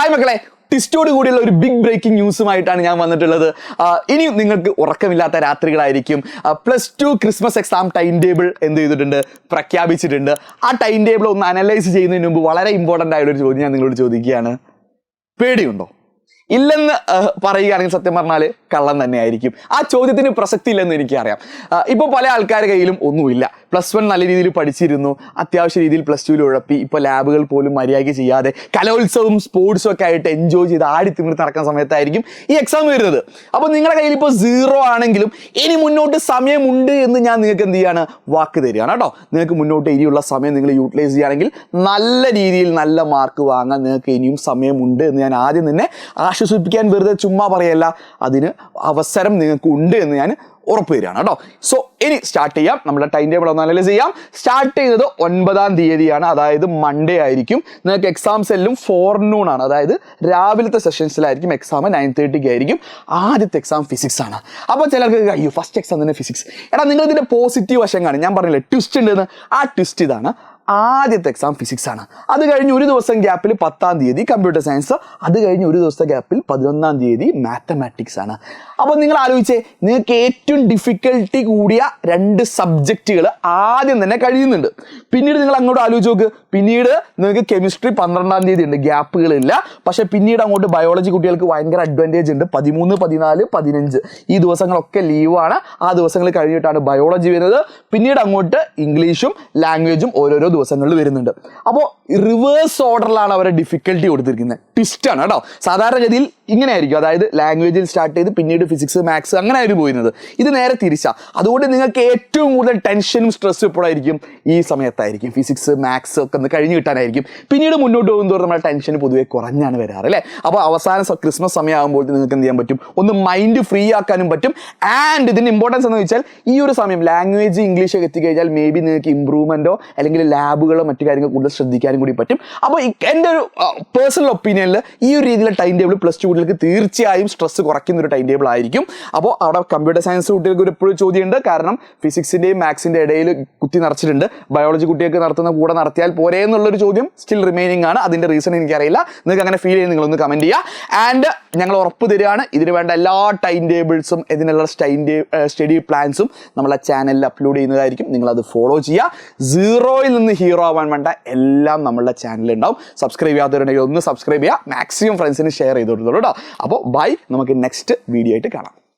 Hi മക്കളെ, ടിസ്റ്റോട് കൂടിയുള്ള ഒരു ബിഗ് ബ്രേക്കിംഗ് ന്യൂസുമായിട്ടാണ് ഞാൻ വന്നിട്ടുള്ളത്. ഇനി നിങ്ങൾക്ക് ഉറക്കമില്ലാത്ത രാത്രികളായിരിക്കും. +2 ക്രിസ്മസ് എക്സാം ടൈം ടേബിൾ എന്ത് ചെയ്തിട്ടുണ്ട്, പ്രഖ്യാപിച്ചിട്ടുണ്ട്. ആ ടൈം ടേബിൾ ഒന്ന് അനലൈസ് ചെയ്യുന്നതിന് മുമ്പ് വളരെ ഇമ്പോർട്ടൻ്റ് ആയൊരു ചോദ്യം ഞാൻ നിങ്ങളോട് ചോദിക്കുകയാണ്. പേടിയുണ്ടോ? ഇല്ലെന്ന് പറയുകയാണെങ്കിൽ സത്യം പറഞ്ഞാൽ കള്ളം തന്നെയായിരിക്കും. ആ ചോദ്യത്തിന് പ്രസക്തി ഇല്ലെന്ന് എനിക്കറിയാം. ഇപ്പോൾ പല ആൾക്കാരുടെ കയ്യിലും ഒന്നുമില്ല. +1 നല്ല രീതിയിൽ പഠിച്ചിരുന്നു, അത്യാവശ്യ രീതിയിൽ +2 ഉഴപ്പി, ഇപ്പോൾ ലാബുകൾ പോലും മര്യാദയ്ക്ക് ചെയ്യാതെ കലോത്സവവും സ്പോർട്സും ഒക്കെ ആയിട്ട് എൻജോയ് ചെയ്ത് ആടി തിമിർത്ത് നടക്കുന്ന സമയത്തായിരിക്കും ഈ എക്സാം വരുന്നത്. അപ്പോൾ നിങ്ങളുടെ കയ്യിൽ ഇപ്പോൾ 0 ആണെങ്കിലും ഇനി മുന്നോട്ട് സമയമുണ്ട് എന്ന് ഞാൻ നിങ്ങൾക്ക് എന്ത് ചെയ്യാണ്, വാക്ക് തരികയാണ് കേട്ടോ. നിങ്ങൾക്ക് മുന്നോട്ട് ഇനിയുള്ള സമയം നിങ്ങൾ യൂട്ടിലൈസ് ചെയ്യുകയാണെങ്കിൽ നല്ല രീതിയിൽ നല്ല മാർക്ക് വാങ്ങാൻ നിങ്ങൾക്ക് ഇനിയും സമയമുണ്ട് എന്ന് ഞാൻ ആദ്യം തന്നെ ആശ്വസിപ്പിക്കാൻ വെറുതെ ചുമ്മാ പറയല്ല, അതിന് അവസരം നിങ്ങൾക്ക് ഉണ്ട് എന്ന് ഞാൻ ഉറപ്പ് തരികയാണ് കേട്ടോ. സോ ഇനി സ്റ്റാർട്ട് ചെയ്യാം. നമ്മുടെ ടൈം ടേബിൾ ഒന്ന് അനലൈസ് ചെയ്യാം. സ്റ്റാർട്ട് ചെയ്യുന്നത് 9-ാം തീയതിയാണ്, അതായത് മൺഡേ ആയിരിക്കും. നിങ്ങൾക്ക് എക്സാംസ് എല്ലാം ഫോർനൂൺ ആണ്, അതായത് രാവിലത്തെ സെഷൻസിലായിരിക്കും എക്സാം. 9:30 ആയിരിക്കും. ആദ്യത്തെ എക്സാം ഫിസിക്സ് ആണ്. അപ്പോൾ ചിലർക്ക് അയ്യോ ഫസ്റ്റ് എക്സാം തന്നെ ഫിസിക്സ്. എടാ നിങ്ങൾ ഇതിൻ്റെ പോസിറ്റീവ് വശം കാണും. ഞാൻ പറഞ്ഞില്ലേ ട്വിസ്റ്റ് ഉണ്ടെന്ന്, ആ ട്വിസ്റ്റ് ഇതാണ്. ആദ്യത്തെ എക്സാം ഫിസിക്സ് ആണ്. അത് കഴിഞ്ഞ് ഒരു ദിവസം ഗ്യാപ്പിൽ 10-ാം തീയതി കമ്പ്യൂട്ടർ സയൻസ്, അത് കഴിഞ്ഞ് ഒരു ദിവസത്തെ ഗ്യാപ്പിൽ 11-ാം തീയതി മാത്തമാറ്റിക്സ് ആണ്. അപ്പോൾ നിങ്ങൾ ആലോചിച്ചേ, നിങ്ങൾക്ക് ഏറ്റവും ഡിഫിക്കൽട്ടി കൂടിയ 2 സബ്ജക്റ്റുകൾ ആദ്യം തന്നെ കഴിയുന്നുണ്ട്. പിന്നീട് നിങ്ങൾ അങ്ങോട്ട് ആലോചിച്ച് നോക്ക്, പിന്നീട് നിങ്ങൾക്ക് കെമിസ്ട്രി 12-ാം തീയതി ഉണ്ട്, ഗ്യാപ്പുകളില്ല. പക്ഷേ പിന്നീട് അങ്ങോട്ട് ബയോളജി കുട്ടികൾക്ക് ഭയങ്കര അഡ്വാൻറ്റേജ് ഉണ്ട്. 13, 14, 15 ഈ ദിവസങ്ങളൊക്കെ ലീവാണ്. ആ ദിവസങ്ങൾ കഴിഞ്ഞിട്ടാണ് ബയോളജി വരുന്നത്. പിന്നീട് അങ്ങോട്ട് ഇംഗ്ലീഷും ലാംഗ്വേജും ഓരോരോ ദിവസങ്ങളിൽ വരുന്നുണ്ട്. അപ്പോൾ റിവേഴ്സ് ഓർഡറിലാണ് അവരെ ഡിഫിക്കൽട്ടി കൊടുത്തിരിക്കുന്നത്. ട്വിസ്റ്റാണ് കേട്ടോ. സാധാരണഗതിയിൽ ഇങ്ങനെ ആയിരിക്കും, അതായത് ലാംഗ്വേജിൽ സ്റ്റാർട്ട് ചെയ്ത് പിന്നീട് ഫിസിക്സ് മാത്സ് അങ്ങനെ ആയിരുന്നു പോയിരുന്നത്. ഇത് നേരെ തിരിച്ചാണ്. അതുകൊണ്ട് നിങ്ങൾക്ക് ഏറ്റവും കൂടുതൽ ടെൻഷനും സ്ട്രെസ്സും എപ്പോഴായിരിക്കും, ഈ സമയത്തായിരിക്കും. ഫിസിക്സ് മാത്സ് ഒക്കെ ഒന്ന് കഴിഞ്ഞ് കിട്ടാനായിരിക്കും. പിന്നീട് മുന്നോട്ട് പോകുന്നതോറും നമ്മുടെ ടെൻഷൻ പൊതുവെ കുറഞ്ഞാണ് വരാറ് അല്ലേ. അപ്പോൾ അവസാനം ക്രിസ്മസ് സമയമാകുമ്പോൾ നിങ്ങൾക്ക് എന്ത് ചെയ്യാൻ പറ്റും, ഒന്ന് മൈൻഡ് ഫ്രീ ആക്കാനും പറ്റും. ആൻഡ് ഇതിൻ്റെ ഇമ്പോർട്ടൻസ് എന്ന് വെച്ചാൽ ഈ ഒരു സമയം ലാംഗ്വേജ് ഇംഗ്ലീഷ് ഒക്കെ എത്തിക്കഴിഞ്ഞാൽ മേ ബി നിങ്ങൾക്ക് ഇമ്പ്രൂവ്മെൻറ്റോ അല്ലെങ്കിൽ ലാബുകളോ മറ്റു കാര്യങ്ങൾ കൂടുതൽ ശ്രദ്ധിക്കാനും കൂടി പറ്റും. അപ്പോൾ എൻ്റെ ഒരു പേഴ്സണൽ ഒപ്പീനിയനിൽ ഈ ഒരു രീതിയിലുള്ള ടൈം ടേബിൾ +2 കുട്ടികൾക്ക് തീർച്ചയായും സ്ട്രെസ് കുറയ്ക്കുന്ന ഒരു ടൈം ടേബിൾ ആയിരിക്കും. അപ്പോൾ അവിടെ കമ്പ്യൂട്ടർ സയൻസ് കുട്ടികൾക്ക് ഒരു എപ്പോഴും ചോദ്യമുണ്ട്, കാരണം ഫിസിക്സിൻ്റെയും മാത്സിൻ്റെ ഇടയിൽ കുത്തി നിറച്ചിട്ടുണ്ട്. ബയോളജി കുട്ടികൾക്ക് നടത്തുന്ന കൂടെ നടത്തിയാൽ പോരെ എന്നുള്ളൊരു ചോദ്യം സ്റ്റിൽ റിമൈനിങ് ആണ്. അതിൻ്റെ റീസൺ എനിക്കറിയില്ല. നിങ്ങൾക്ക് അങ്ങനെ ഫീൽ ചെയ്യുന്ന നിങ്ങളൊന്ന് കമൻറ്റ് ചെയ്യുക. ആൻഡ് ഞങ്ങൾ ഉറപ്പ് തരികയാണ്, ഇതിന് വേണ്ട എല്ലാ ടൈം ടേബിൾസും ഇതിനുള്ള സ്റ്റഡി പ്ലാൻസും നമ്മളെ ചാനലിൽ അപ്ലോഡ് ചെയ്യുന്നതായിരിക്കും. നിങ്ങളത് ഫോളോ ചെയ്യുക. 0-ൽ നിന്ന് ഹീറോ ആവാൻ വേണ്ട എല്ലാം നമ്മളുടെ ചാനലിൽ ഉണ്ടാവും. സബ്സ്ക്രൈബ് ചെയ്യാത്തവരുണ്ടെങ്കിൽ ഒന്ന് സബ്സ്ക്രൈബ് ചെയ്യുക. മാക്സിമം ഫ്രണ്ട്സിന് ഷെയർ ചെയ്ത് കൊടുത്തോളൂ കേട്ടോ. അപ്പോൾ ബൈ, നമുക്ക് നെക്സ്റ്റ് വീഡിയോ ആയിട്ട് കാണാം.